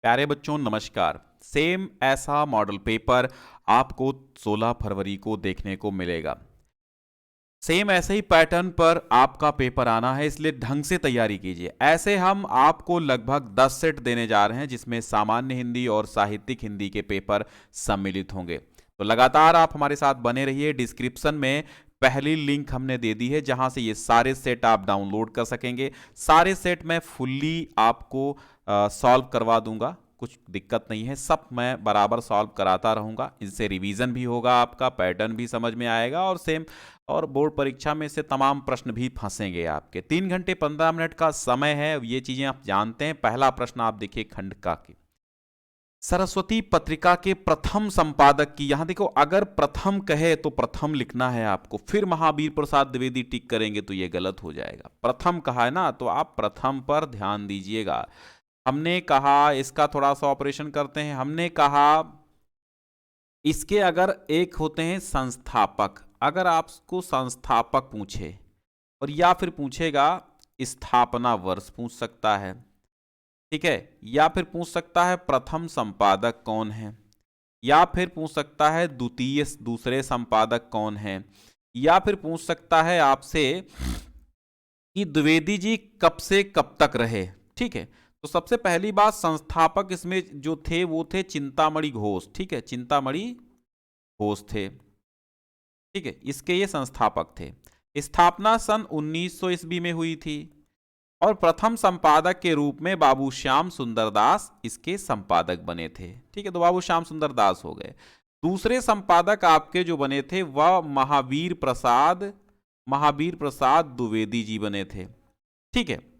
प्यारे बच्चों नमस्कार। सेम ऐसा मॉडल पेपर आपको 16 फरवरी को देखने को मिलेगा। सेम ऐसे ही पैटर्न पर आपका पेपर आना है, इसलिए ढंग से तैयारी कीजिए। ऐसे हम आपको लगभग 10 सेट देने जा रहे हैं जिसमें सामान्य हिंदी और साहित्यिक हिंदी के पेपर सम्मिलित होंगे। तो लगातार आप हमारे साथ बने रहिए। डिस्क्रिप्शन में पहली लिंक हमने दे दी है जहां से ये सारे सेट आप डाउनलोड कर सकेंगे। सारे सेट मैं फुल्ली आपको सॉल्व करवा दूंगा, कुछ दिक्कत नहीं है, सब मैं बराबर सॉल्व कराता रहूंगा। इससे रिवीजन भी होगा, आपका पैटर्न भी समझ में आएगा और सेम और बोर्ड परीक्षा में से तमाम प्रश्न भी फंसेंगे आपके। 3 घंटे 15 मिनट का समय है, ये चीजें आप जानते हैं। पहला प्रश्न आप देखिए खंडका की सरस्वती पत्रिका के प्रथम संपादक की, यहां देखो अगर प्रथम कहे तो प्रथम लिखना है आपको, फिर महावीर प्रसाद द्विवेदी टिक करेंगे तो ये गलत हो जाएगा। प्रथम कहा है ना, तो आप प्रथम पर ध्यान दीजिएगा। हमने कहा इसका थोड़ा सा ऑपरेशन करते हैं। हमने कहा इसके अगर एक होते हैं संस्थापक, अगर आपको संस्थापक पूछे और या फिर पूछेगा स्थापना वर्ष पूछ सकता है, ठीक है, या फिर पूछ सकता है प्रथम संपादक कौन है, या फिर पूछ सकता है द्वितीय दूसरे संपादक कौन है, या फिर पूछ सकता है आपसे कि द्विवेदी जी कब से कब तक रहे। ठीक है, तो सबसे पहली बात संस्थापक इसमें जो थे वो थे चिंतामणि घोष। ठीक है, चिंतामणि घोष थे, ठीक है, इसके ये संस्थापक थे। स्थापना सन 1900 ईस्वी में हुई थी और प्रथम संपादक के रूप में बाबू श्याम सुंदर दास इसके संपादक बने थे। ठीक है, तो बाबू श्याम सुंदर दास हो गए। दूसरे संपादक आपके जो बने थे वह महावीर प्रसाद द्विवेदी जी बने थे। ठीक है,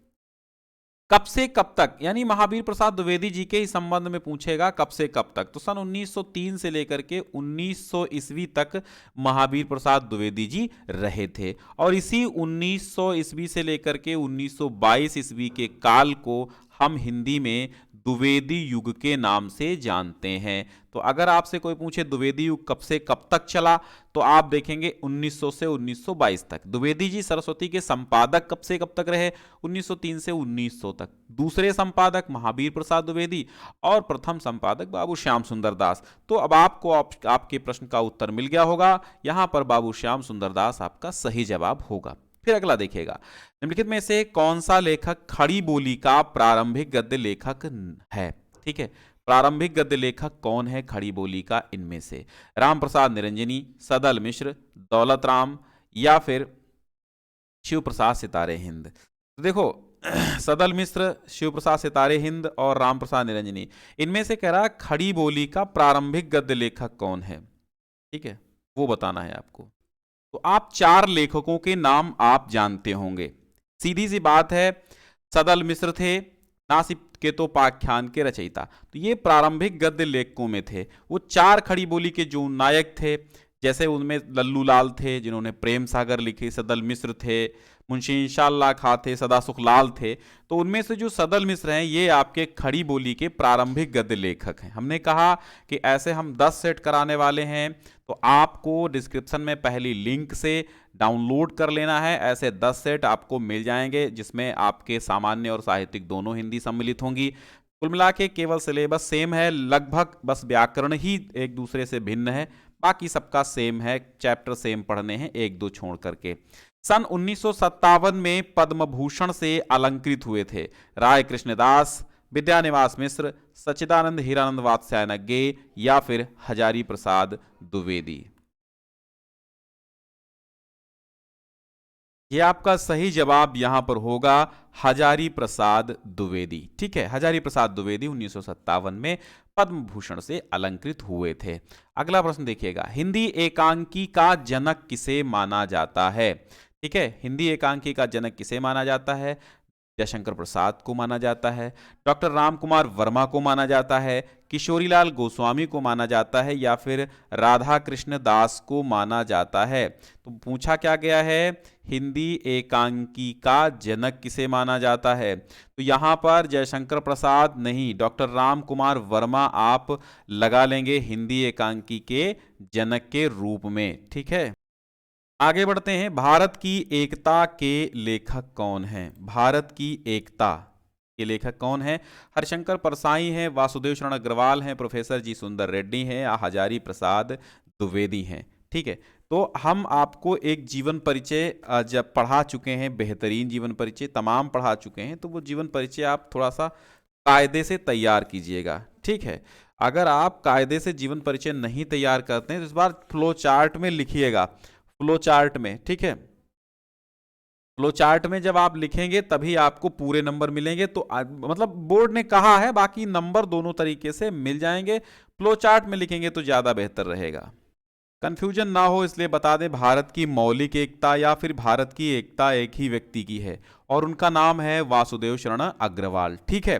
कब से कब तक, यानी महावीर प्रसाद द्विवेदी जी के ही संबंध में पूछेगा कब से कब तक, तो सन 1903 से लेकर के 1900 ईस्वी तक महावीर प्रसाद द्विवेदी जी रहे थे। और इसी 1900 ईस्वी से लेकर के 1922 ईस्वी के काल को हम हिंदी में द्विवेदी युग के नाम से जानते हैं। तो अगर आपसे कोई पूछे द्विवेदी युग कब से कब तक चला, तो आप देखेंगे 1900 से 1922 तक। द्विवेदी जी सरस्वती के संपादक कब से कब तक रहे, 1903 से 1900 तक। दूसरे संपादक महावीर प्रसाद द्विवेदी और प्रथम संपादक बाबू श्याम सुंदर दास। तो अब आपको आपके प्रश्न का उत्तर मिल गया होगा, यहां पर बाबू श्याम सुंदर दास आपका सही जवाब होगा। फिर अगला देखिएगा, निम्नलिखित में से कौन सा लेखक खड़ी बोली का प्रारंभिक गद्य लेखक है। ठीक है, प्रारंभिक गद्य लेखक कौन है खड़ी बोली का, इनमें से राम प्रसाद निरंजनी, सदल मिश्र, दौलत राम या फिर शिव प्रसाद सितारे हिंद। तो देखो सदल मिश्र, शिव प्रसाद सितारे हिंद और राम प्रसाद निरंजनी, इनमें से कह रहा खड़ी बोली का प्रारंभिक गद्य लेखक कौन है। ठीक है, वो बताना है आपको। तो आप 4 लेखकों के नाम आप जानते होंगे, सीधी सी बात है। सदल मिश्र थे, नासिकेतोपाख्यान के रचयिता, तो ये प्रारंभिक गद्य लेखकों में थे। वो 4 खड़ी बोली के जो नायक थे, जैसे उनमें लल्लू लाल थे जिन्होंने प्रेम सागर लिखी, सदल मिश्र थे, मुंशी इंशाअल्लाह खां थे, सदा सुखलाल थे। तो उनमें से जो सदल मिश्र हैं ये आपके खड़ी बोली के प्रारंभिक गद्य लेखक हैं। हमने कहा कि ऐसे हम 10 सेट कराने वाले हैं, तो आपको डिस्क्रिप्शन में पहली लिंक से डाउनलोड कर लेना है। ऐसे 10 सेट आपको मिल जाएंगे जिसमें आपके सामान्य और साहित्यिक दोनों हिंदी सम्मिलित होंगी। कुल मिला के केवल सिलेबस सेम है, लगभग बस व्याकरण ही एक दूसरे से भिन्न है, बाकी सबका सेम है। चैप्टर सेम पढ़ने हैं, 1-2 छोड़ करके। सन 1957 में पद्म भूषण से अलंकृत हुए थे राय कृष्णदास, विद्यानिवास मिश्र, सच्चिदानंद हीरानंद वात्स्यायन या फिर हजारी प्रसाद द्विवेदी। ये आपका सही जवाब यहां पर होगा हजारी प्रसाद द्विवेदी। ठीक है, हजारी प्रसाद द्विवेदी 1957 में पद्म भूषण से अलंकृत हुए थे। अगला प्रश्न देखिएगा, हिंदी एकांकी का जनक किसे माना जाता है। ठीक है, हिंदी एकांकी का जनक किसे माना जाता है, जयशंकर प्रसाद को माना जाता है, डॉक्टर राम कुमार वर्मा को माना जाता है, किशोरीलाल गोस्वामी को माना जाता है या फिर राधा कृष्ण दास को माना जाता है। तो पूछा क्या गया है, हिंदी एकांकी का जनक किसे माना जाता है। तो यहां पर जयशंकर प्रसाद नहीं, डॉक्टर राम कुमार वर्मा आप लगा लेंगे हिंदी एकांकी के जनक के रूप में। ठीक है, आगे बढ़ते हैं। भारत की एकता के लेखक कौन हैं, भारत की एकता ये लेखक कौन है? हरिशंकर परसाई हैं, वासुदेव शरण अग्रवाल हैं, प्रोफेसर जी सुंदर रेड्डी हैं या हजारी प्रसाद द्विवेदी हैं। ठीक है, तो हम आपको एक जीवन परिचय जब पढ़ा चुके हैं, बेहतरीन जीवन परिचय तमाम पढ़ा चुके हैं, तो वो जीवन परिचय आप थोड़ा सा कायदे से तैयार कीजिएगा। ठीक है, अगर आप कायदे से जीवन परिचय नहीं तैयार करते हैं तो इस बार फ्लो चार्ट में लिखिएगा, फ्लो चार्ट में। ठीक है, फ्लो चार्ट में जब आप लिखेंगे तभी आपको पूरे नंबर मिलेंगे। तो मतलब बोर्ड ने कहा है, बाकी नंबर दोनों तरीके से मिल जाएंगे। फ्लो चार्ट में लिखेंगे तो ज्यादा बेहतर रहेगा, कंफ्यूजन ना हो इसलिए बता दें, भारत की मौलिक एकता या फिर भारत की एकता एक ही व्यक्ति की है और उनका नाम है वासुदेव शरण अग्रवाल। ठीक है,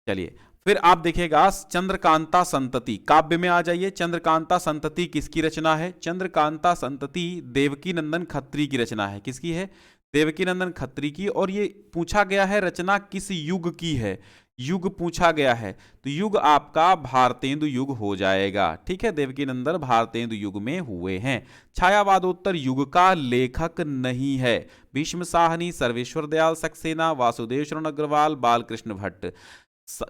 चलिए फिर आप देखिएगा चंद्रकांता संतति, काव्य में आ जाइए। चंद्रकांता संतति किसकी रचना है? चंद्रकांता संतति देवकी नंदन खत्री की रचना है। किसकी है? देवकी नंदन खत्री की। और ये पूछा गया है रचना किस युग की है, युग पूछा गया है, तो युग आपका भारतेंदु युग हो जाएगा। ठीक है, देवकी नंदन भारतेंदु युग में हुए हैं। छायावादोत्तर युग का लेखक नहीं है। भीष्म साहनी, सर्वेश्वर दयाल सक्सेना, वासुदेव शरण अग्रवाल, बालकृष्ण भट्ट।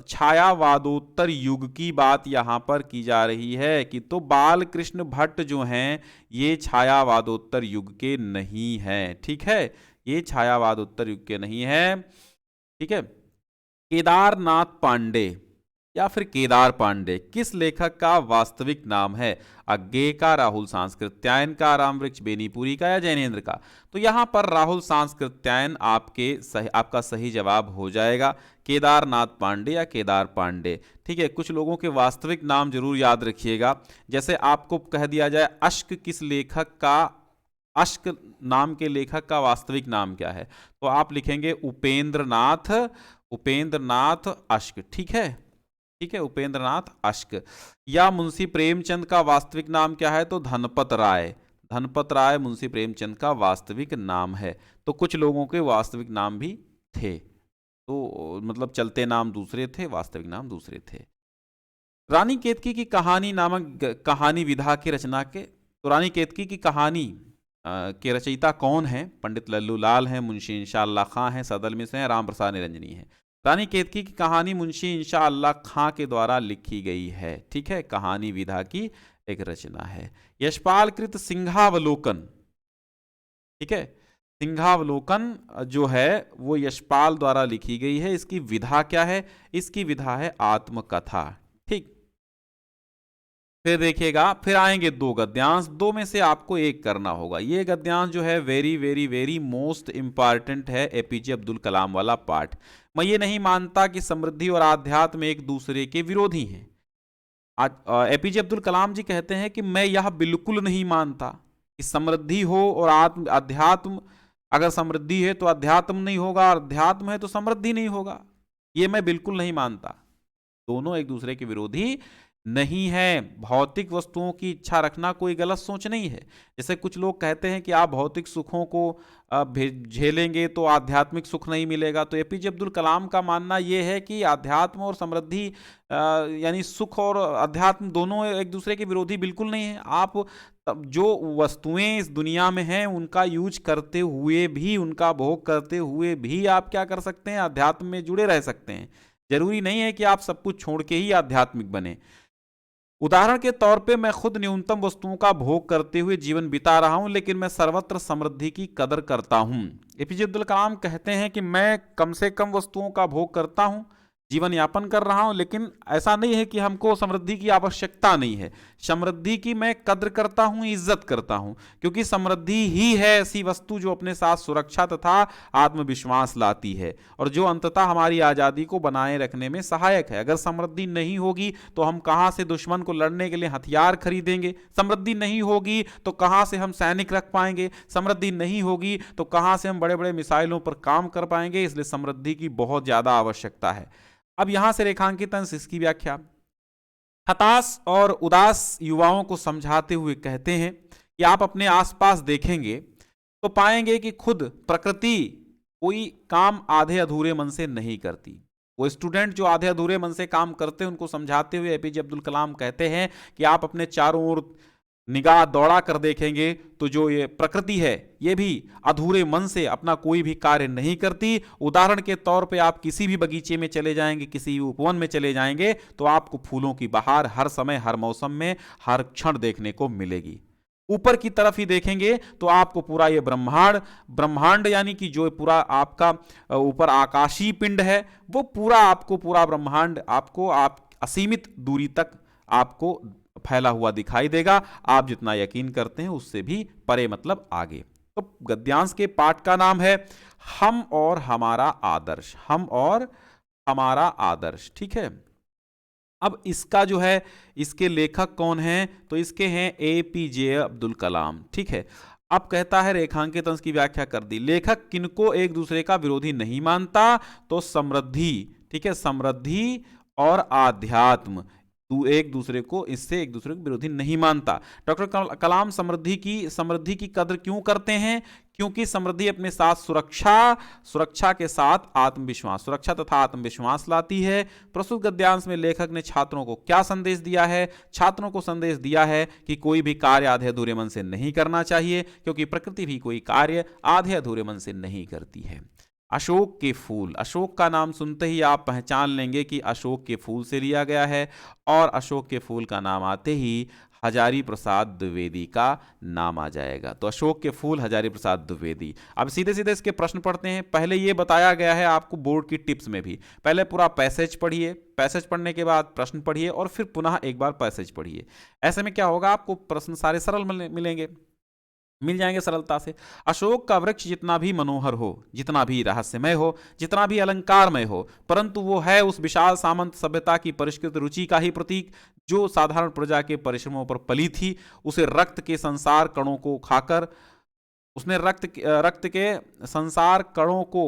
छायावादोत्तर युग की बात यहां पर की जा रही है कि तो बालकृष्ण भट्ट जो हैं ये छायावादोत्तर युग के नहीं हैं। ठीक है, ये छायावादोत्तर युग के नहीं है। ठीक है, केदारनाथ पांडे या फिर केदार पांडे किस लेखक का वास्तविक नाम है? अज्ञे का, राहुल सांस्कृत्यायन का, रामवृक्ष बेनीपुरी का या जैनेन्द्र का? तो यहां पर राहुल सांस्कृत्यायन आपका सही जवाब हो जाएगा, केदारनाथ पांडे या केदार पांडे। ठीक है, कुछ लोगों के वास्तविक नाम जरूर याद रखिएगा। जैसे आपको कह दिया जाए अश्क किस लेखक का, अश्क नाम के लेखक का वास्तविक नाम क्या है, तो आप लिखेंगे उपेंद्रनाथ, उपेंद्रनाथ अश्क। ठीक है, ठीक है, उपेंद्रनाथ अश्क। या मुंशी प्रेमचंद का वास्तविक नाम क्या है, तो धनपत राय, धनपत राय मुंशी प्रेमचंद का वास्तविक नाम है। तो कुछ लोगों के वास्तविक नाम भी थे, तो मतलब चलते नाम दूसरे थे, वास्तविक नाम दूसरे थे। रानी केतकी की कहानी नामक कहानी विधा के रचना के, तो रानी केतकी की कहानी के रचयिता कौन है? पंडित लल्लू लाल हैं, मुंशी इंशाअल्लाह खां हैं, सदल मिश्र हैं, राम प्रसाद निरंजनी हैं। रानी केतकी की कहानी मुंशी इंशाअल्लाह खां के द्वारा लिखी गई है। ठीक है, कहानी विधा की एक रचना है। यशपाल कृत सिंहावलोकन, ठीक है, सिंहावलोकन जो है वो यशपाल द्वारा लिखी गई है। इसकी विधा क्या है? इसकी विधा है आत्मकथा। ठीक, फिर देखिएगा, फिर आएंगे दो गद्यांश, दो में से आपको एक करना होगा। ये गद्यांश जो है very very very most important है, एपीजे अब्दुल कलाम वाला पार्ट। मैं ये नहीं मानता कि समृद्धि और आध्यात्म एक दूसरे के विरोधी हैं। एपीजे अब्दुल कलाम जी कहते हैं कि मैं यह बिल्कुल नहीं मानता कि समृद्धि हो और अध्यात्म, अगर समृद्धि है तो अध्यात्म नहीं होगा और अध्यात्म है तो समृद्धि नहीं होगा। ये मैं बिल्कुल नहीं मानता, दोनों एक दूसरे के विरोधी नहीं है। भौतिक वस्तुओं की इच्छा रखना कोई गलत सोच नहीं है। जैसे कुछ लोग कहते हैं कि आप भौतिक सुखों को झेलेंगे तो आध्यात्मिक सुख नहीं मिलेगा, तो एपीजे अब्दुल कलाम का मानना यह है कि आध्यात्म और समृद्धि यानी सुख और अध्यात्म दोनों एक दूसरे के विरोधी बिल्कुल नहीं है। आप जो वस्तुएं इस दुनिया में हैं उनका यूज करते हुए भी, उनका भोग करते हुए भी आप क्या कर सकते हैं? अध्यात्म में जुड़े रह सकते हैं। जरूरी नहीं है कि आप सब कुछ छोड़ के ही आध्यात्मिक बने। उदाहरण के तौर पे मैं खुद न्यूनतम वस्तुओं का भोग करते हुए जीवन बिता रहा हूं, लेकिन मैं सर्वत्र समृद्धि की कदर करता हूं। एपीजे अब्दुल कलाम कहते हैं कि मैं कम से कम वस्तुओं का भोग करता हूं, जीवन यापन कर रहा हूं, लेकिन ऐसा नहीं है कि हमको समृद्धि की आवश्यकता नहीं है। समृद्धि की मैं कद्र करता हूं, इज्जत करता हूं, क्योंकि समृद्धि ही है ऐसी वस्तु जो अपने साथ सुरक्षा तथा आत्मविश्वास लाती है और जो अंततः हमारी आज़ादी को बनाए रखने में सहायक है। अगर समृद्धि नहीं होगी तो हम कहां से दुश्मन को लड़ने के लिए हथियार खरीदेंगे? समृद्धि नहीं होगी तो कहां से हम सैनिक रख पाएंगे? समृद्धि नहीं होगी तो कहां से हम बड़े बड़े मिसाइलों पर काम कर पाएंगे? इसलिए समृद्धि की बहुत ज्यादा आवश्यकता है। अब यहां से रेखांकित अंश, इसकी व्याख्या। हताश और उदास युवाओं को समझाते हुए कहते हैं कि आप अपने आसपास देखेंगे तो पाएंगे कि खुद प्रकृति कोई काम आधे अधूरे मन से नहीं करती। वो स्टूडेंट जो आधे अधूरे मन से काम करते हैं उनको समझाते हुए एपीजे अब्दुल कलाम कहते हैं कि आप अपने चारों ओर निगाह दौड़ा कर देखेंगे तो जो ये प्रकृति है ये भी अधूरे मन से अपना कोई भी कार्य नहीं करती। उदाहरण के तौर पे आप किसी भी बगीचे में चले जाएंगे, किसी उपवन में चले जाएंगे तो आपको फूलों की बहार हर समय, हर मौसम में, हर क्षण देखने को मिलेगी। ऊपर की तरफ ही देखेंगे तो आपको पूरा ये ब्रह्मांड यानी कि जो पूरा आपका ऊपर आकाशीय पिंड है वो पूरा ब्रह्मांड आपको असीमित दूरी तक आपको फैला हुआ दिखाई देगा। आप जितना यकीन करते हैं उससे भी परे, मतलब आगे। तो गद्यांश के पाठ का नाम है हम और हमारा आदर्श। हम और हमारा आदर्श, ठीक है। अब इसका जो है, इसके लेखक कौन हैं? तो इसके हैं APJ अब्दुल कलाम, ठीक है। अब कहता है रेखांकित अंश की व्याख्या कर दी। लेखक किनको एक दूसरे का विरोधी नहीं मानता? तो समृद्धि, ठीक है, समृद्धि और आध्यात्म एक दूसरे को विरोधी नहीं मानता। डॉक्टर कलाम समृद्धि की कद्र क्यों करते हैं? क्योंकि समृद्धि अपने साथ सुरक्षा के साथ आत्मविश्वास, सुरक्षा तथा आत्मविश्वास लाती है। प्रस्तुत गद्यांश में लेखक ने छात्रों को क्या संदेश दिया है? छात्रों को संदेश दिया है कि कोई भी कार्य आधे अधूरे मन से नहीं करना चाहिए, क्योंकि प्रकृति भी कोई कार्य आधे अधूरे मन से नहीं करती है। अशोक के फूल, अशोक का नाम सुनते ही आप पहचान लेंगे कि अशोक के फूल से लिया गया है, और अशोक के फूल का नाम आते ही हजारी प्रसाद द्विवेदी का नाम आ जाएगा। तो अशोक के फूल, हजारी प्रसाद द्विवेदी। अब सीधे सीधे इसके प्रश्न पढ़ते हैं। पहले ये बताया गया है आपको बोर्ड की टिप्स में भी, पहले पूरा पैसेज पढ़िए, पैसेज पढ़ने के बाद प्रश्न पढ़िए और फिर पुनः एक बार पैसेज पढ़िए। ऐसे में क्या होगा, आपको प्रश्न सारे सरल मिल जाएंगे सरलता से। अशोक का वृक्ष जितना भी मनोहर हो, जितना भी रहस्यमय हो, जितना भी अलंकारमय हो, परंतु वो है उस विशाल सामंत सभ्यता की परिष्कृत रुचि का ही प्रतीक, जो साधारण प्रजा के परिश्रमों पर पली थी। उसे रक्त के संसार कणों को खाकर उसने रक्त के संसार कणों को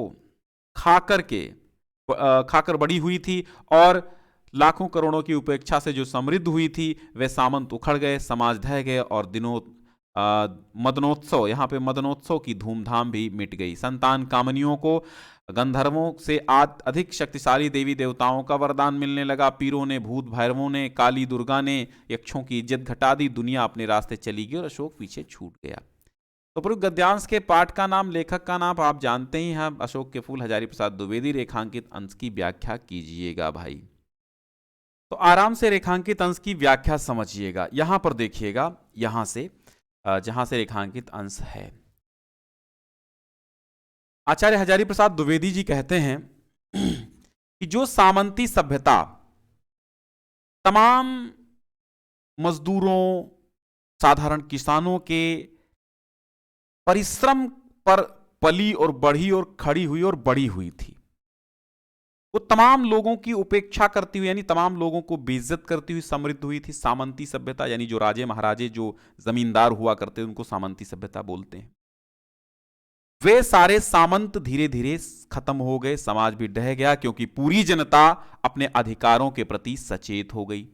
खाकर बड़ी हुई थी, और लाखों करोड़ों की उपेक्षा से जो समृद्ध हुई थी, वे सामंत उखड़ गए, समाज ढह गए, और मदनोत्सव, यहाँ पे मदनोत्सव की धूमधाम भी मिट गई। संतान कामनियों को गंधर्वों से अधिक शक्तिशाली देवी देवताओं का वरदान मिलने लगा। पीरों ने, भूत भैरवों ने, काली दुर्गा ने यक्षों की इज्जत घटा दी। दुनिया अपने रास्ते चली गई और अशोक पीछे छूट गया। तो पूर्व गद्यांश के पाठ का नाम, लेखक का नाम आप जानते ही हैं, अशोक के फूल, हजारी प्रसाद द्विवेदी। रेखांकित अंश की व्याख्या कीजिएगा भाई। तो आराम से रेखांकित अंश की व्याख्या समझिएगा। यहां पर देखिएगा, यहां से जहां से रेखांकित अंश है, आचार्य हजारी प्रसाद द्विवेदी जी कहते हैं कि जो सामंती सभ्यता तमाम मजदूरों, साधारण किसानों के परिश्रम पर पली और बढ़ी और खड़ी हुई और बड़ी हुई थी, वो तमाम लोगों की उपेक्षा करती हुई, यानी तमाम लोगों को बेइज्जत करती हुई समृद्ध हुई थी। सामंती सभ्यता यानी जो राजे महाराजे, जो जमींदार हुआ करते हैं, उनको सामंती सभ्यता बोलते हैं। वे सारे सामंत धीरे धीरे खत्म हो गए, समाज भी ढह गया, क्योंकि पूरी जनता अपने अधिकारों के प्रति सचेत हो गई।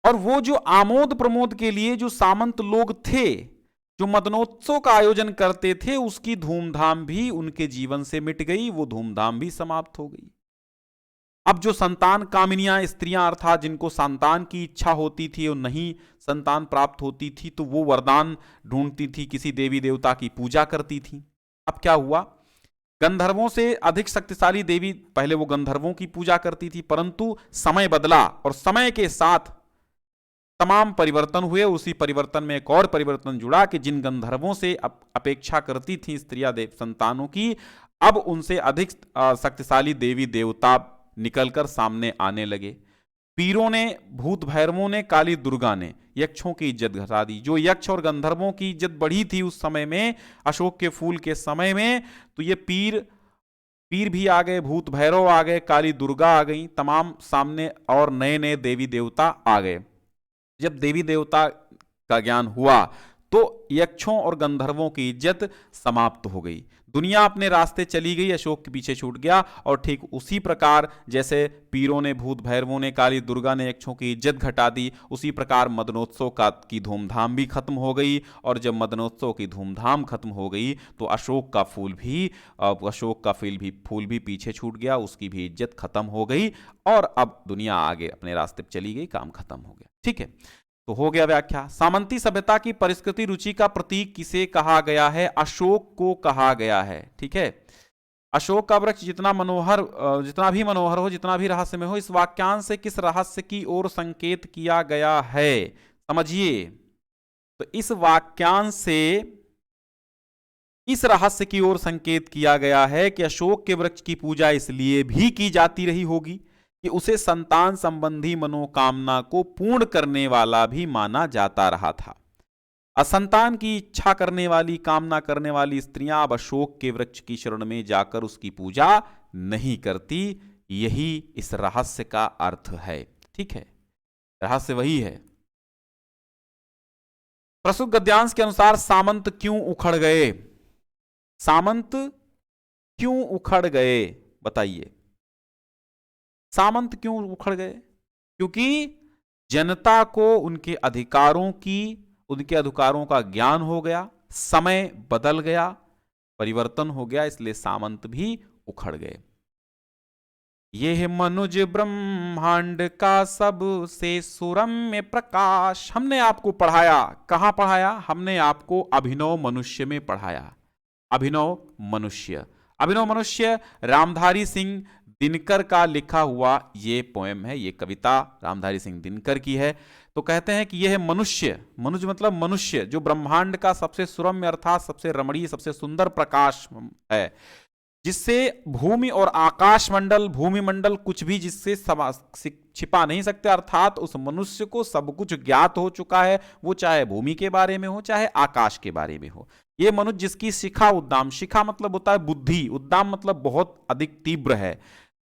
और वो जो आमोद प्रमोद के लिए जो सामंत लोग थे, जो मदनोत्सव का आयोजन करते थे, उसकी धूमधाम भी उनके जीवन से मिट गई, वो धूमधाम भी समाप्त हो गई। अब जो संतान कामिनियां स्त्रियां, अर्थात जिनको संतान की इच्छा होती थी और नहीं संतान प्राप्त होती थी, तो वो वरदान ढूंढती थी, किसी देवी देवता की पूजा करती थी। अब क्या हुआ, गंधर्वों से अधिक शक्तिशाली देवी, पहले वो गंधर्वों की पूजा करती थी, परंतु समय बदला और समय के साथ तमाम परिवर्तन हुए। उसी परिवर्तन में एक और परिवर्तन जुड़ा कि जिन गंधर्वों से अपेक्षा करती थी स्त्रियां संतानों की, अब उनसे अधिक शक्तिशाली देवी देवता निकलकर सामने आने लगे। पीरों ने, भूत भैरवों ने, काली दुर्गा ने यक्षों की इज्जत घटा दी। जो यक्ष और गंधर्वों की इज्जत बढ़ी थी उस समय में, अशोक के फूल के समय में, तो ये पीर भी आ गए, भूत भैरव आ गए, काली दुर्गा आ गई, तमाम सामने, और नए नए देवी देवता आ गए। जब देवी देवता का ज्ञान हुआ तो यक्षों और गंधर्वों की इज्जत समाप्त हो गई, दुनिया अपने रास्ते चली गई, अशोक के पीछे छूट गया। और ठीक उसी प्रकार जैसे पीरों ने, भूत भैरवों ने, काली दुर्गा ने यक्षों की इज्जत घटा दी, उसी प्रकार मदनोत्सव की धूमधाम भी खत्म हो गई। और जब मदनोत्सव की धूमधाम खत्म हो गई तो अशोक का फूल भी पीछे छूट गया, उसकी भी इज्जत खत्म हो गई, और अब दुनिया आगे अपने रास्ते पर चली गई, काम खत्म हो गया। ठीक है, तो हो गया व्याख्या। सामंती सभ्यता की परिष्कृति रुचि का प्रतीक किसे कहा गया है? अशोक को कहा गया है। ठीक है, अशोक का वृक्ष जितना मनोहर, जितना भी मनोहर हो, जितना भी रहस्यमय हो, इस वाक्यांश से किस रहस्य की ओर संकेत किया गया है? समझिए, तो इस वाक्यांश से इस रहस्य की ओर संकेत किया गया है कि अशोक के वृक्ष की पूजा इसलिए भी की जाती रही होगी कि उसे संतान संबंधी मनोकामना को पूर्ण करने वाला भी माना जाता रहा था। असंतान की इच्छा करने वाली, कामना करने वाली स्त्रियां अब अशोक के वृक्ष की शरण में जाकर उसकी पूजा नहीं करती। यही इस रहस्य का अर्थ है। ठीक है, रहस्य वही है। प्रस्तुत गद्यांश के अनुसार सामंत क्यों उखड़ गए? सामंत क्यों उखड़ गए, बताइए। सामंत क्यों उखड़ गए? क्योंकि जनता को उनके अधिकारों का ज्ञान हो गया, समय बदल गया, परिवर्तन हो गया, इसलिए सामंत भी उखड़ गए। यह मनुज ब्रह्मांड का सबसे सुरम्य प्रकाश। हमने आपको पढ़ाया, कहां पढ़ाया? हमने आपको अभिनव मनुष्य में पढ़ाया। अभिनव मनुष्य, अभिनव मनुष्य रामधारी सिंह दिनकर का लिखा हुआ ये पोएम है, ये कविता रामधारी सिंह दिनकर की है। तो कहते हैं कि यह मनुष्य, मनुज मतलब मनुष्य, जो ब्रह्मांड का सबसे सुरम्य अर्थात सबसे रमणीय, सबसे सुंदर प्रकाश है, जिससे भूमि और आकाश मंडल, भूमि मंडल कुछ भी जिससे छिपा नहीं सकते, अर्थात उस मनुष्य को सब कुछ ज्ञात हो चुका है, वो चाहे भूमि के बारे में हो चाहे आकाश के बारे में हो। ये मनुष्य जिसकी शिखा उद्दाम, शिखा मतलब होता है बुद्धि, उद्दाम मतलब बहुत अधिक तीव्र है,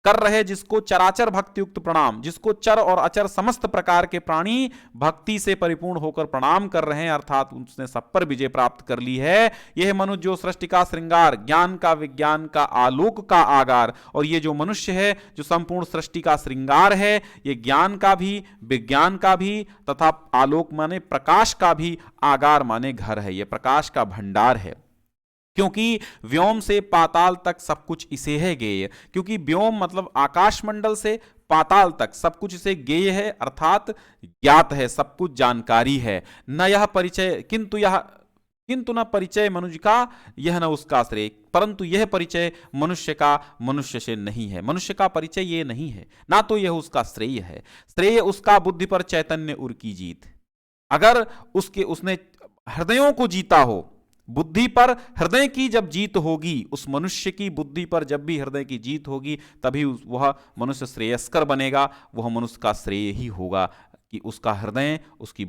कर रहे जिसको चराचर भक्ति युक्त प्रणाम, जिसको चर और अचर समस्त प्रकार के प्राणी भक्ति से परिपूर्ण होकर प्रणाम कर रहे हैं, अर्थात उसने सब पर विजय प्राप्त कर ली है। यह मनुष्य जो सृष्टि का श्रृंगार, ज्ञान का, विज्ञान का, आलोक का आगार, और ये जो मनुष्य है जो संपूर्ण सृष्टि का श्रृंगार है, ये ज्ञान का भी, विज्ञान का भी तथा आलोक माने प्रकाश का भी, आगार माने घर है, ये प्रकाश का भंडार है। क्योंकि व्योम से पाताल तक सब कुछ इसे है गेय। क्योंकि व्योम मतलब आकाश मंडल से पाताल तक सब कुछ इसे गेय है, अर्थात ज्ञात है, सब कुछ जानकारी है। न यह परिचय, किंतु न परिचय मनुष्य का, यह न उसका श्रेय, परंतु यह परिचय मनुष्य का मनुष्य से नहीं है। मनुष्य का परिचय ये नहीं है, ना तो यह उसका श्रेय है। श्रेय उसका बुद्धि पर चैतन्य उर की जीत। अगर उसने हृदयों को जीता हो, बुद्धि पर हृदय की जब जीत होगी, उस मनुष्य की बुद्धि पर जब भी हृदय की जीत होगी, तभी वह मनुष्य श्रेयस्कर बनेगा, वह मनुष्य का श्रेय ही होगा कि उसका हृदय, उसकी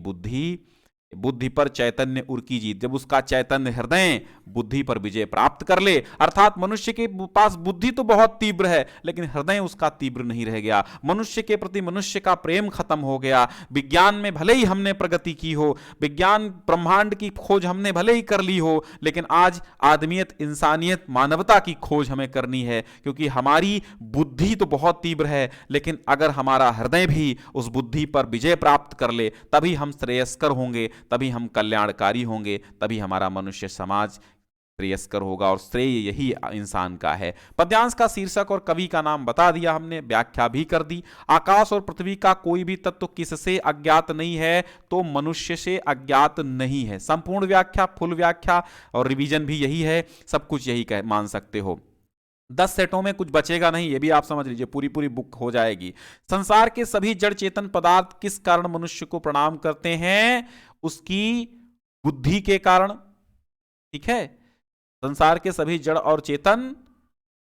बुद्धि पर चैतन्य उर की जीत। जब उसका चैतन्य हृदय बुद्धि पर विजय प्राप्त कर ले, अर्थात मनुष्य के पास बुद्धि तो बहुत तीव्र है लेकिन हृदय उसका तीव्र नहीं रह गया, मनुष्य के प्रति मनुष्य का प्रेम खत्म हो गया। विज्ञान में भले ही हमने प्रगति की हो, विज्ञान ब्रह्मांड की खोज हमने भले ही कर ली हो, लेकिन आज आदमियत, इंसानियत, मानवता की खोज हमें करनी है, क्योंकि हमारी बुद्धि तो बहुत तीव्र है, लेकिन अगर हमारा हृदय भी उस बुद्धि पर विजय प्राप्त कर ले, तभी हम श्रेयस्कर होंगे, तभी हम कल्याणकारी होंगे, तभी हमारा मनुष्य समाज श्रेयस्कर होगा, और श्रेय यही इंसान का है। पद्यांश का शीर्षक और कवि का नाम बता दिया हमने, व्याख्या भी कर दी। आकाश और पृथ्वी का कोई भी तत्व किससे अज्ञात नहीं है? तो मनुष्य से अज्ञात नहीं है। संपूर्ण व्याख्या, फुल व्याख्या और रिवीजन भी यही है, सब कुछ यही मान सकते हो। 10 सेटों में कुछ बचेगा नहीं, ये भी आप समझ लीजिए, पूरी बुक हो जाएगी। संसार के सभी जड़ चेतन पदार्थ किस कारण मनुष्य को प्रणाम करते हैं? उसकी बुद्धि के कारण। ठीक है, संसार के सभी जड़ और चेतन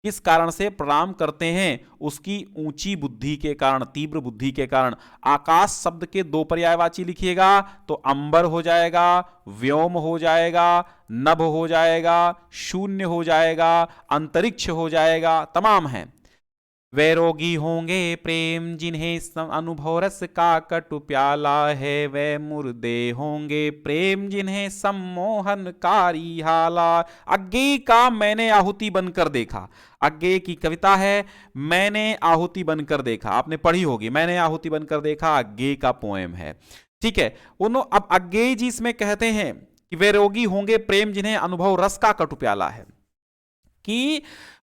किस कारण से प्रणाम करते हैं? उसकी ऊंची बुद्धि के कारण, तीव्र बुद्धि के कारण। आकाश शब्द के 2 पर्यायवाची लिखिएगा तो अंबर हो जाएगा, व्योम हो जाएगा, नभ हो जाएगा, शून्य हो जाएगा, अंतरिक्ष हो जाएगा, तमाम है। वैरोगी होंगे प्रेम जिन्हें अनुभव रस का कटु प्याला है, वे मुर्दे होंगे प्रेम जिन्हें सम्मोहनकारी हाला। अज्ञेय का मैंने आहुति बनकर देखा, अज्ञेय की कविता है, मैंने आहुति बनकर देखा, आपने पढ़ी होगी, मैंने आहुति बनकर देखा, अज्ञेय का पोएम है। ठीक है, उन्होंने अब अज्ञेय जी इसमें कहते हैं कि वे रोगी होंगे प्रेम जिन्हें अनुभव रस का कटु प्याला है, कि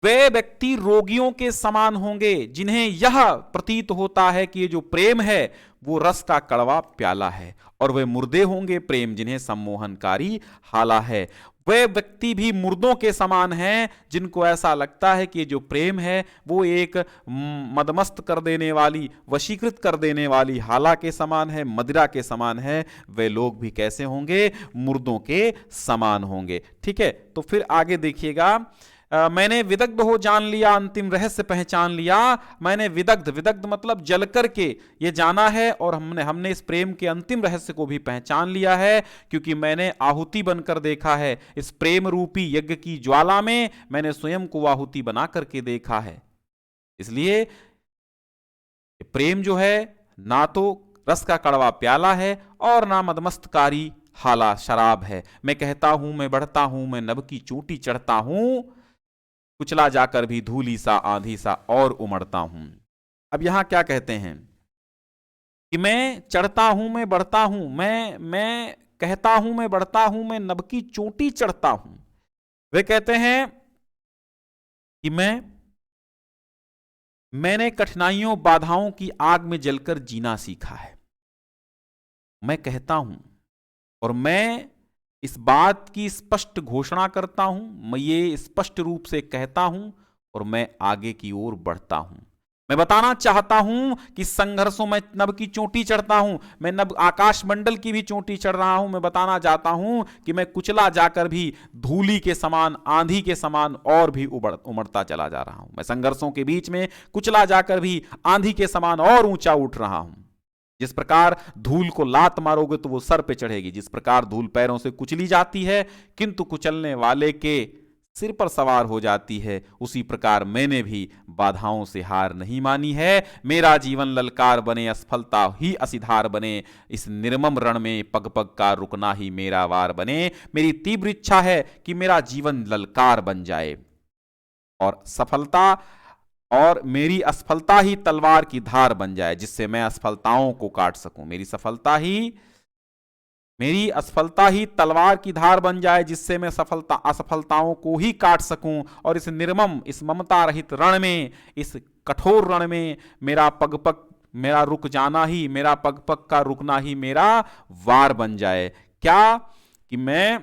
वे व्यक्ति रोगियों के समान होंगे जिन्हें यह प्रतीत होता है कि ये जो प्रेम है वो रस का कड़वा प्याला है, और वे मुर्दे होंगे प्रेम जिन्हें सम्मोहनकारी हाला है। वे व्यक्ति भी मुर्दों के समान हैं जिनको ऐसा लगता है कि जो प्रेम है वो एक मदमस्त कर देने वाली, वशीकृत कर देने वाली हाला के समान है, मदिरा के समान है। वे लोग भी कैसे होंगे? मुर्दों के समान होंगे। ठीक है, तो फिर आगे देखिएगा, मैंने विदग्ध हो जान लिया, अंतिम रहस्य पहचान लिया। मैंने विदग्ध मतलब जल करके ये जाना है, और हमने इस प्रेम के अंतिम रहस्य को भी पहचान लिया है, क्योंकि मैंने आहुति बनकर देखा है। इस प्रेम रूपी यज्ञ की ज्वाला में मैंने स्वयं को आहुति बना करके देखा है। इसलिए प्रेम जो है ना तो रस का कड़वा प्याला है और ना मदमस्तकारी हाला शराब है। मैं कहता हूं, मैं बढ़ता हूं, मैं नभ की चोटी चढ़ता हूं, कुचला जाकर भी धूली सा आंधी सा और उमड़ता हूं। अब यहां क्या कहते हैं कि मैं चढ़ता हूं, मैं बढ़ता हूं, मैं कहता हूं, मैं बढ़ता हूं, मैं नभ की चोटी चढ़ता हूं। वे कहते हैं कि मैंने कठिनाइयों बाधाओं की आग में जलकर जीना सीखा है। मैं कहता हूं और मैं इस बात की स्पष्ट घोषणा करता हूं, मैं ये स्पष्ट रूप से कहता हूं और मैं आगे की ओर बढ़ता हूं। मैं बताना चाहता हूं कि संघर्षों में नभ की चोटी चढ़ता हूं, मैं नभ आकाश मंडल की भी चोटी चढ़ रहा हूं। मैं बताना चाहता हूं कि मैं कुचला जाकर भी धूली के समान, आंधी के समान और भी उमड़ता चला जा रहा हूं। मैं संघर्षों के बीच में कुचला जाकर भी आंधी के समान और ऊंचा उठ रहा हूं। जिस प्रकार धूल को लात मारोगे तो वो सर पे चढ़ेगी, जिस प्रकार धूल पैरों से कुचली जाती है किंतु कुचलने वाले के सिर पर सवार हो जाती है, उसी प्रकार मैंने भी बाधाओं से हार नहीं मानी है। मेरा जीवन ललकार बने, असफलता ही असिधार बने, इस निर्मम रण में पग पग का रुकना ही मेरा वार बने। मेरी तीव्र इच्छा है कि मेरा जीवन ललकार बन जाए और सफलता और मेरी असफलता ही तलवार की धार बन जाए, जिससे मैं असफलताओं को काट सकूं। मेरी असफलता ही तलवार की धार बन जाए, जिससे मैं असफलताओं को ही काट सकूं। और इस निर्मम, इस ममता रहित रण में, इस कठोर रण में मेरा रुक जाना ही, मेरा पग पग का रुकना ही मेरा वार बन जाए। क्या कि मैं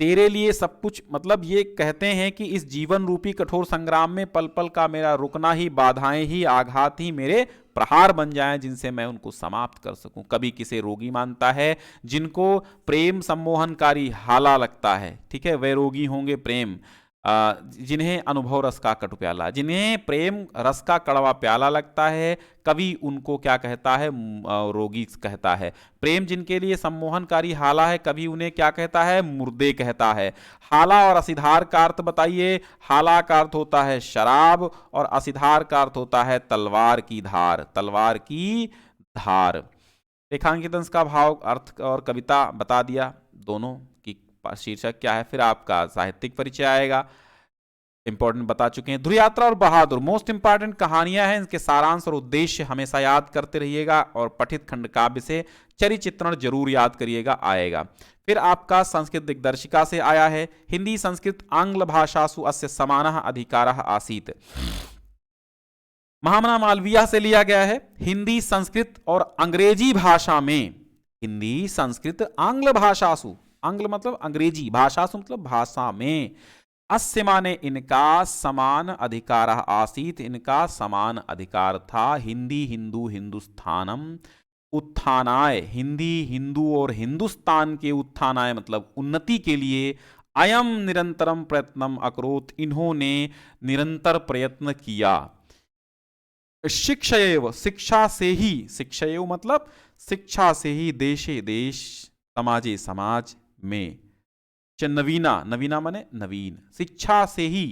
तेरे लिए सब कुछ, मतलब ये कहते हैं कि इस जीवन रूपी कठोर संग्राम में पल पल का मेरा रुकना ही, बाधाएं ही, आघात ही मेरे प्रहार बन जाएं, जिनसे मैं उनको समाप्त कर सकूं। कभी किसे रोगी मानता है जिनको प्रेम सम्मोहनकारी हाला लगता है, ठीक है, वे रोगी होंगे प्रेम, जिन्हें अनुभव रस का कटु प्याला, जिन्हें प्रेम रस का कड़वा प्याला लगता है, कवि उनको क्या कहता है? रोगी कहता है। प्रेम जिनके लिए सम्मोहनकारी हाला है, कवि उन्हें क्या कहता है? मुर्दे कहता है। हाला और असिधार का अर्थ बताइए। हाला का अर्थ होता है शराब और असिधार का अर्थ होता है तलवार की धार। तलवार की धार। रेखांकित का भाव, अर्थ और कविता बता दिया दोनों की, शीर्षक क्या है, फिर आपका साहित्यिक परिचय आएगा। इंपॉर्टेंट बता चुके हैं। ध्रुव यात्रा और बहादुर मोस्ट इंपॉर्टेंट कहानियां हैं, इनके सारांश और उद्देश्य हमेशा याद करते रहिएगा और पठित खंड काव्य से चरित्र चित्रण जरूर याद करिएगा, आएगा। फिर आपका संस्कृत दिग्दर्शिका से आया है, हिंदी संस्कृत आंग्ल भाषासु अस्य समानः अधिकारः आसीत्। महामना मालवीय से लिया गया है। हिंदी संस्कृत और अंग्रेजी भाषा में, हिंदी संस्कृत आंग्ल भाषासु, आंग्ल मतलब अंग्रेजी, भाषासु मतलब भाषा में, अस्य माने इनका समान अधिकार आसीत, इनका समान अधिकार था। हिंदी हिंदू हिंदुस्तानम उत्थानाय, हिंदी हिंदू और हिंदुस्तान के उत्थानाय मतलब उन्नति के लिए, अयम निरंतरम प्रयत्नम अकरोत, इन्होंने निरंतर प्रयत्न किया। शिक्षयेव, शिक्षा से ही, शिक्षयेव मतलब शिक्षा से ही, देशे देश, समाजे समाज में, नवीना, नवीना माने नवीन, शिक्षा से ही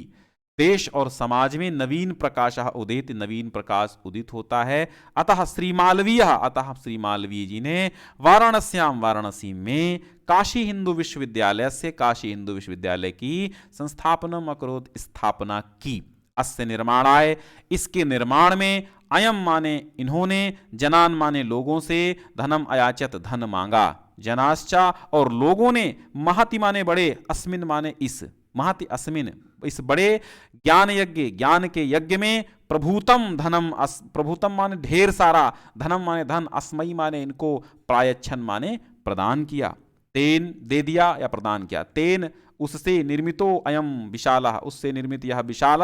देश और समाज में नवीन प्रकाश उदित, नवीन प्रकाश उदित होता है। अतः श्री मालवीय, अतः श्री मालवीय जी ने वाराणस्याम, वाराणसी में काशी हिंदू विश्वविद्यालय से, काशी हिंदू विश्वविद्यालय की संस्थापना अकरोत, स्थापना की। अस्य निर्माणाय, इसके निर्माण में, अयम माने इन्होंने, जनान माने लोगों से, धनम अयाचत धन मांगा, जनाश्चा और लोगों ने, महति माने बड़े, अस्मिन माने इस, महति अस्मिन इस बड़े ज्ञान यज्ञ, ज्ञान के यज्ञ में प्रभूतम धनम, प्रभूतम माने ढेर सारा, धनम माने धन, अस्मयी माने इनको, प्रायच्छन माने प्रदान किया, तेन दे दिया या प्रदान किया, तेन उससे, निर्मितो अयम विशालः उससे निर्मित यह विशाल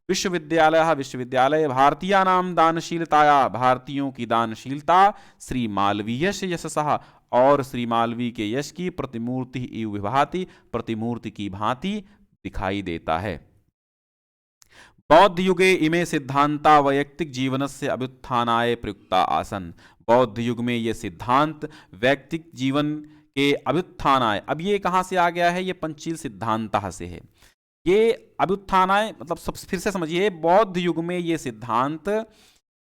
विश्वविद्यालय, विश्वविद्यालय, भारतीयानां दानशीलताया भारतीयों की दानशीलता, श्री मालवीय यशसः और श्री मालवीय के यश की, प्रतिमूर्ति इव विभाति प्रतिमूर्ति की भांति दिखाई देता है। बौद्ध युगे इमे सिद्धांता वैयक्तिक जीवनस्य अभ्युत्थानाय प्रयुक्ता आसन। बौद्ध युग में ये सिद्धांत वैयक्तिक जीवन के अभ्युत्थानाय, अब ये कहाँ से आ गया है, ये पंचशील सिद्धांत से है। ये अभ्युत्थानाय मतलब सब फिर से समझिए, बौद्ध युग में ये सिद्धांत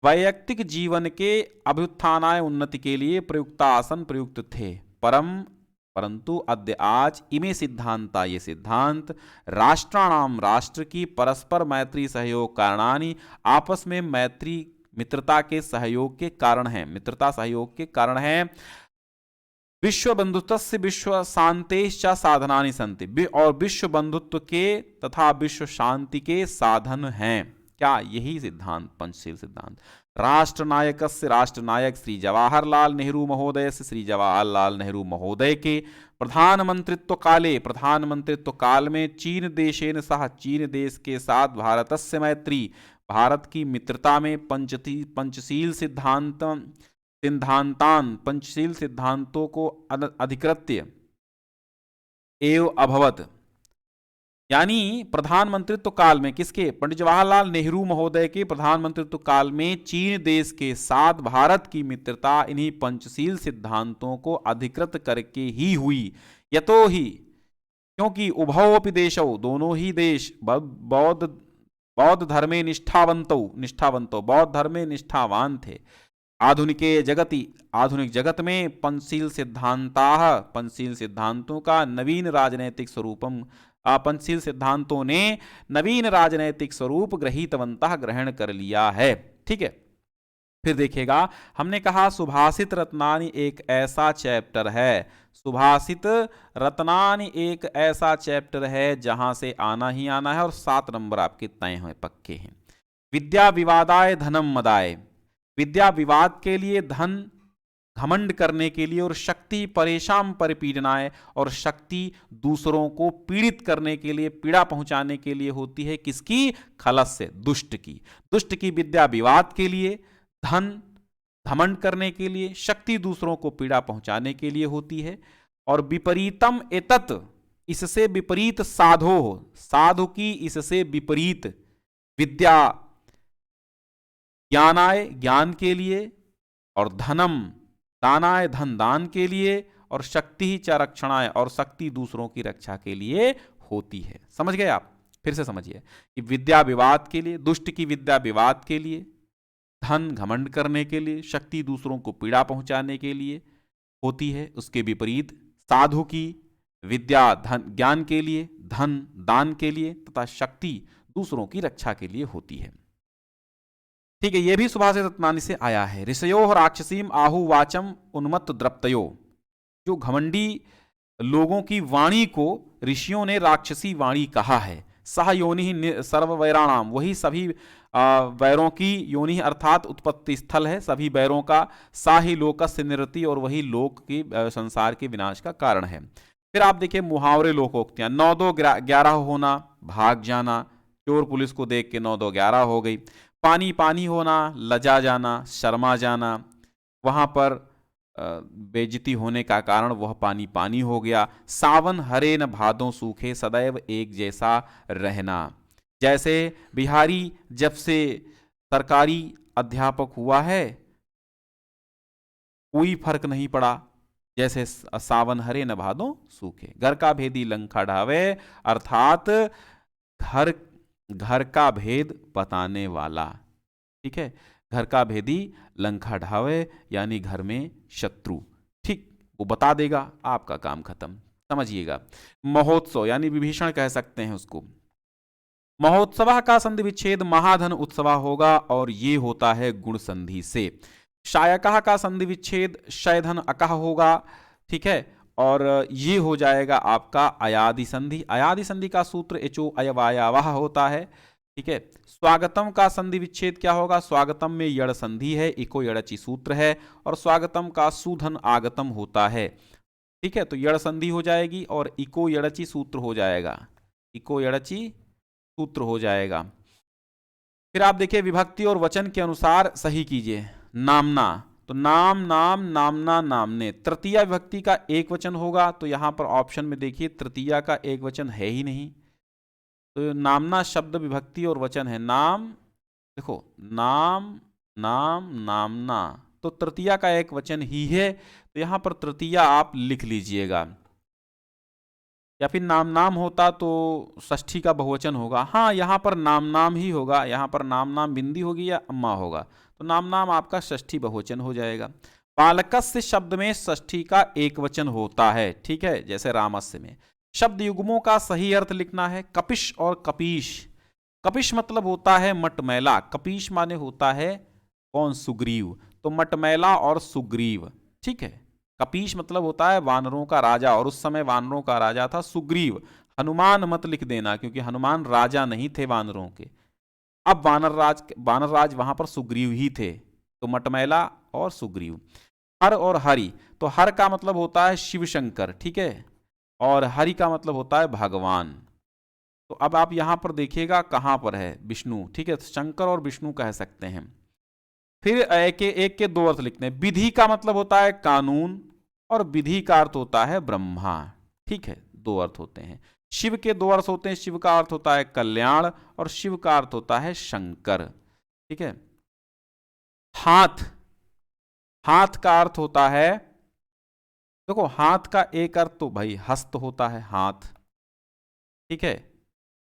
वैयक्तिक जीवन के अभ्युत्थानाय उन्नति के लिए प्रयुक्त आसन प्रयुक्त थे, परंतु अद्य आज इमे सिद्धांता ये सिद्धांत राष्ट्राणाम राष्ट्र की परस्पर मैत्री सहयोग कारणानि आपस में मैत्री मित्रता के सहयोग के कारण है, मित्रता सहयोग के कारण है। विश्व बंधुत्वस्य विश्व शांतेश्च साधनानि सन्ति, और विश्व बंधुत्व के तथा विश्व शांति के साधन हैं। क्या? यही सिद्धांत, पंचशील सिद्धांत। राष्ट्रनायकस्य राष्ट्रनायक श्री जवाहरलाल नेहरू महोदय से, श्री जवाहरलाल नेहरू महोदय के प्रधानमंत्रित्व काले, प्रधानमंत्रित्व काल में चीन देशेन सह, चीन देश के साथ भारतस्य मैत्री, भारत की मित्रता में पंचशील सिद्धांतान पंचशील सिद्धांतों को अधिकृत्य एव अभवत, यानी प्रधानमंत्रित्व काल में किसके? पंडित जवाहरलाल नेहरू महोदय के प्रधानमंत्रित्व काल में चीन देश के साथ भारत की मित्रता इन्हीं पंचशील सिद्धांतों को अधिकृत करके ही हुई। यतो ही, क्योंकि उभयोपि देशौ, दोनों ही देश बौद्ध धर्मे निष्ठावंतो बौद्ध धर्मे निष्ठावान थे। आधुनिके जगति, आधुनिक जगत में पंचशील सिद्धांतों का नवीन राजनैतिक स्वरूपम, पंचशील सिद्धांतों ने नवीन राजनैतिक स्वरूप गृहीतवंतः, ग्रहण कर लिया है। ठीक है, फिर देखिएगा, हमने कहा सुभाषित रत्नानि एक ऐसा चैप्टर है, सुभाषित रत्नानि एक ऐसा चैप्टर है जहां से आना ही आना है और 7 नंबर आपके तय हैं, पक्के हैं। विद्या विवादाय धनम मदाय, विद्या विवाद के लिए, धन घमंड करने के लिए, और शक्ति परेशान परिपीड़नाय, और शक्ति दूसरों को पीड़ित करने के लिए, पीड़ा पहुंचाने के लिए होती है। किसकी? खलस से, दुष्ट की। दुष्ट की विद्या विवाद के लिए, धन घमंड करने के लिए, शक्ति दूसरों को पीड़ा पहुंचाने के लिए होती है। और विपरीतम एतत्, इससे विपरीत साधो, साधु की इससे विपरीत विद्या ज्ञानाय, ज्ञान के लिए, और धनम दानाय, धन दान के लिए, और शक्ति ही च रक्षणाय, और शक्ति दूसरों की रक्षा के लिए होती है। समझ गए आप? फिर से समझिए कि विद्या विवाद के लिए, दुष्ट की विद्या विवाद के लिए, धन घमंड करने के लिए, शक्ति दूसरों को पीड़ा पहुंचाने के लिए होती है। उसके विपरीत साधु की विद्या धन ज्ञान के लिए, धन दान के लिए, तथा शक्ति दूसरों की रक्षा के लिए होती है। ठीक है, यह भी सुभाषित रत्नानि से आया है। ऋषयो राक्षसीम आहु वाचम उन्मत्त द्रप्तयो, जो घमंडी लोगों की वाणी को ऋषियों ने राक्षसी वाणी कहा है। सह योनि सर्व वैराणाम, वही सभी वैरों की योनि अर्थात उत्पत्ति स्थल है, सभी वैरों का। साही लोकस्य निरति, और वही लोक की संसार के विनाश का कारण है। फिर आप देखिए मुहावरे लोकोक्तियां, 9-2-11 होना, भाग जाना, चोर पुलिस को देख के 9-2-11 हो गई। पानी पानी होना, लजा जाना, शर्मा जाना, वहां पर बेइज्जती होने का कारण वह पानी पानी हो गया। सावन हरे न भादों सूखे, सदैव एक जैसा रहना, जैसे बिहारी जब से सरकारी अध्यापक हुआ है कोई फर्क नहीं पड़ा, जैसे सावन हरे न भादों सूखे। घर का भेदी लंका ढावे, अर्थात घर का भेद बताने वाला। ठीक है, घर का भेदी लंका ढावे, यानी घर में शत्रु, ठीक, वो बता देगा, आपका काम खत्म। समझिएगा, महोत्सव यानी विभीषण कह सकते हैं उसको। महोत्सव का संधि विच्छेद महाधन उत्सव होगा, और ये होता है गुण संधि से। शायकः का संधि विच्छेद शयधन अकः होगा। ठीक है, और ये हो जाएगा आपका अयादि संधि। अयादि संधि का सूत्र एचो अयवायावः होता है। ठीक है, स्वागतम का संधि विच्छेद क्या होगा? स्वागतम में यड़ संधि है, इको यड़ची सूत्र है, और स्वागतम का सूधन आगतम होता है। ठीक है, तो यड़ संधि हो जाएगी और इको यड़ची सूत्र हो जाएगा, इको यड़ची सूत्र हो जाएगा। फिर आप देखिए विभक्ति और वचन के अनुसार सही कीजिए। नामना, तो नाम नाम नामना नामने, तृतीया विभक्ति का एक वचन होगा, तो यहां पर ऑप्शन में देखिए तृतीया का एक वचन है ही नहीं, तो नामना शब्द विभक्ति और वचन है। नाम, देखो नाम नाम नामना, तो तृतीया का एक वचन ही है, तो यहां पर तृतीया आप लिख लीजिएगा। या फिर नाम नाम होता तो षष्ठी का बहुवचन होगा। हाँ, यहाँ पर नाम नाम ही होगा, यहाँ पर नाम नाम बिंदी होगी या अम्मा होगा, तो नाम नाम आपका षष्ठी बहुवचन हो जाएगा। बालकस्य शब्द में षष्ठी का एक वचन होता है। ठीक है, जैसे रामस्य में। शब्द युग्मों का सही अर्थ लिखना है। कपिश और कपीश, कपिश मतलब होता है मटमैला, कपीश माने होता है कौन? सुग्रीव, तो मटमैला और सुग्रीव। ठीक है, कपीश मतलब होता है वानरों का राजा, और उस समय वानरों का राजा था सुग्रीव। हनुमान मत लिख देना, क्योंकि हनुमान राजा नहीं थे वानरों के। अब वानर राज वहां पर सुग्रीव ही थे, तो मटमैला और सुग्रीव। हर और हरि, तो हर का मतलब होता है शिव शंकर। ठीक है, और हरि का मतलब होता है भगवान। तो अब आप यहां पर देखिएगा कहां पर है? विष्णु। ठीक है, शंकर और विष्णु कह सकते हैं। फिर एक के दो अर्थ लिखते हैं। विधि का मतलब होता है कानून, और विधि का अर्थ होता है ब्रह्मा। ठीक है, दो अर्थ होते हैं। शिव के दो अर्थ होते हैं। शिव का अर्थ होता है कल्याण, और शिव का अर्थ होता है शंकर। ठीक है, हाथ, हाथ का अर्थ होता है, देखो हाथ का एक अर्थ तो भाई हस्त होता है, हाथ। ठीक है,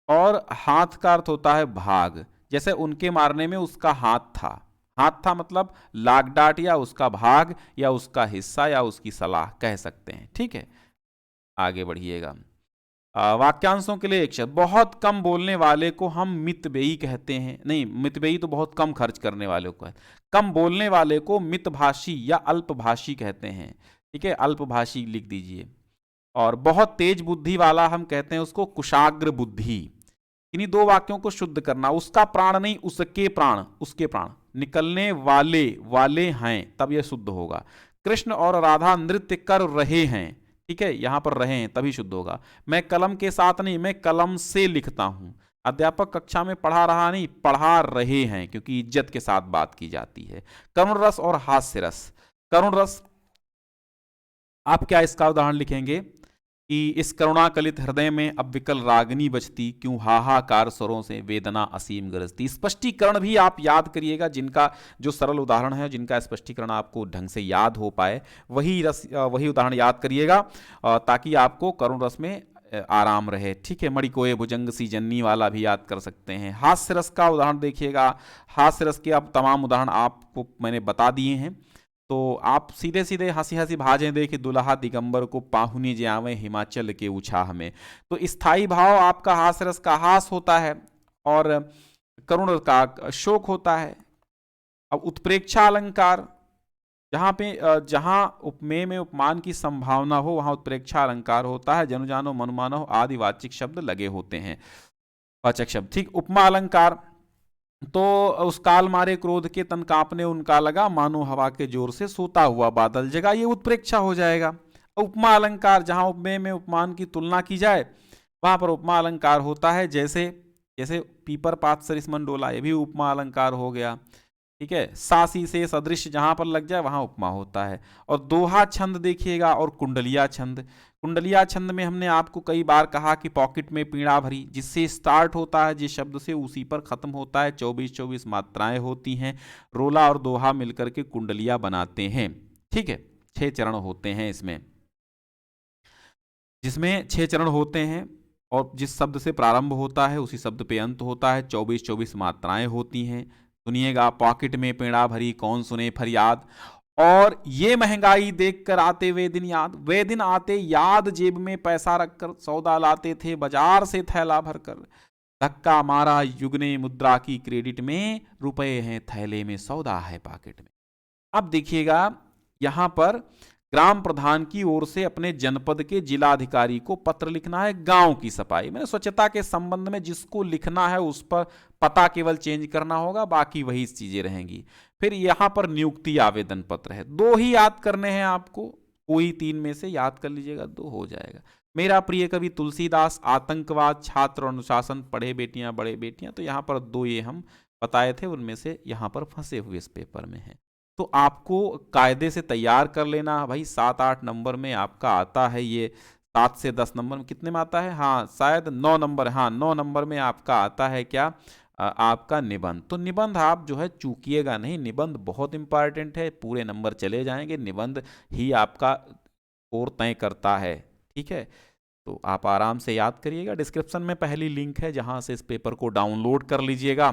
और हाथ का अर्थ होता है भाग, जैसे उनके मारने में उसका हाथ था। हाथ था मतलब लाग डाट, या उसका भाग, या उसका हिस्सा, या उसकी सलाह कह सकते हैं। ठीक है, आगे बढ़िएगा। वाक्यांशों के लिए एक शब्द। बहुत कम बोलने वाले को हम मितव्ययी कहते हैं। नहीं, मितव्ययी तो बहुत कम खर्च करने वाले को है। कम बोलने वाले को मितभाषी या अल्पभाषी कहते हैं। ठीक है, अल्पभाषी लिख दीजिए। और बहुत तेज बुद्धि वाला हम कहते हैं उसको कुशाग्र बुद्धि। इन्हीं दो वाक्यों को शुद्ध करना। उसका प्राण नहीं, उसके प्राण, उसके प्राण निकलने वाले, वाले हैं, तब यह शुद्ध होगा। कृष्ण और राधा नृत्य कर रहे हैं। ठीक है, यहां पर रहे हैं तभी शुद्ध होगा। मैं कलम के साथ नहीं, मैं कलम से लिखता हूं। अध्यापक कक्षा में पढ़ा रहा नहीं, पढ़ा रहे हैं, क्योंकि इज्जत के साथ बात की जाती है। करुण रस और हास्य रस। करुण रस, आप क्या इसका उदाहरण लिखेंगे कि इस करुणाकलित हृदय में अब विकल रागनी बजती, क्यों हाहाकार स्वरों से वेदना असीम गरजती। स्पष्टीकरण भी आप याद करिएगा, जिनका जो सरल उदाहरण है, जिनका स्पष्टीकरण आपको ढंग से याद हो पाए, वही उदाहरण याद करिएगा, ताकि आपको करुण रस में आराम रहे। ठीक है, मणिकोए भुजंग सी जन्नी वाला भी याद कर सकते हैं। हास्य रस का उदाहरण देखिएगा। हास्य रस के अब तमाम उदाहरण आपको मैंने बता दिए हैं, तो आप सीधे सीधे हंसी हंसी भाजें देखे दुल्हा दिगंबर को पाहुनी जावे हिमाचल के उछाह में। तो स्थायी भाव आपका हास्य रस का हास होता है, और करुण का शोक होता है। अब उत्प्रेक्षा अलंकार, जहां उपमेय में उपमान की संभावना हो वहां उत्प्रेक्षा अलंकार होता है। जनु जानो मनु मानो आदि वाचिक शब्द लगे होते हैं, वाचक शब्द। ठीक, उपमा अलंकार, तो उस काल मारे क्रोध के तन कांपने उनका लगा, मानो हवा के जोर से सोता हुआ बादल जगा, ये उत्प्रेक्षा हो जाएगा। उपमा अलंकार, जहां उपमेय में उपमान की तुलना की जाए वहां पर उपमा अलंकार होता है। जैसे पीपर पात सरिस मन डोला, ये भी उपमा अलंकार हो गया। ठीक है, सासी से सदृश जहां पर लग जाए वहां उपमा होता है। और दोहा छंद देखिएगा, और कुंडलिया छंद। कुंडलिया छंद में हमने आपको कई बार कहा कि पॉकेट में पीड़ा भरी, जिससे स्टार्ट होता है जिस शब्द से उसी पर खत्म होता है। 24-24 मात्राएं होती हैं। रोला और दोहा मिलकर के कुंडलिया बनाते हैं। ठीक है, 6 चरण होते हैं इसमें, जिसमें 6 चरण होते हैं, और जिस शब्द से प्रारंभ होता है उसी शब्द पे अंत होता है। 24-24 मात्राएं होती हैं। सुनिएगा, पॉकेट में पीड़ा भरी कौन सुने फरियाद, और ये महंगाई देखकर आते वे दिन याद। वे दिन आते याद, जेब में पैसा रखकर सौदा लाते थे बाजार से थैला भरकर। धक्का मारा युग ने मुद्रा की क्रेडिट में, रुपए हैं थैले में सौदा है पॉकेट में। अब देखिएगा यहां पर ग्राम प्रधान की ओर से अपने जनपद के जिलाधिकारी को पत्र लिखना है गांव की सफाई। मैंने स्वच्छता के संबंध में जिसको लिखना है उस पर पता केवल चेंज करना होगा, बाकी वही चीजें रहेंगी। फिर यहां पर नियुक्ति आवेदन पत्र है, 2 ही याद करने हैं आपको, कोई 3 में से याद कर लीजिएगा, 2 हो जाएगा। मेरा प्रिय कवि तुलसीदास, आतंकवाद, छात्र अनुशासन, पढ़े बेटियां बड़े बेटियां, तो यहाँ पर 2 ये हम बताए थे, उनमें से यहाँ पर फंसे हुए इस पेपर में है। तो आपको कायदे से तैयार कर लेना भाई। 7-8 नंबर में आपका आता है ये, 7 से 10 नंबर में कितने में आता है, हाँ शायद 9 नंबर, हाँ 9 नंबर में आपका आता है क्या, आपका निबंध। तो निबंध आप जो है चूकिएगा नहीं, निबंध बहुत इंपॉर्टेंट है, पूरे नंबर चले जाएंगे, निबंध ही आपका स्कोर तय करता है। ठीक है, तो आप आराम से याद करिएगा। डिस्क्रिप्शन में पहली लिंक है जहां से इस पेपर को डाउनलोड कर लीजिएगा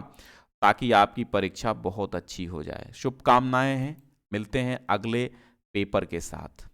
ताकि आपकी परीक्षा बहुत अच्छी हो जाए। शुभकामनाएं हैं, मिलते हैं अगले पेपर के साथ।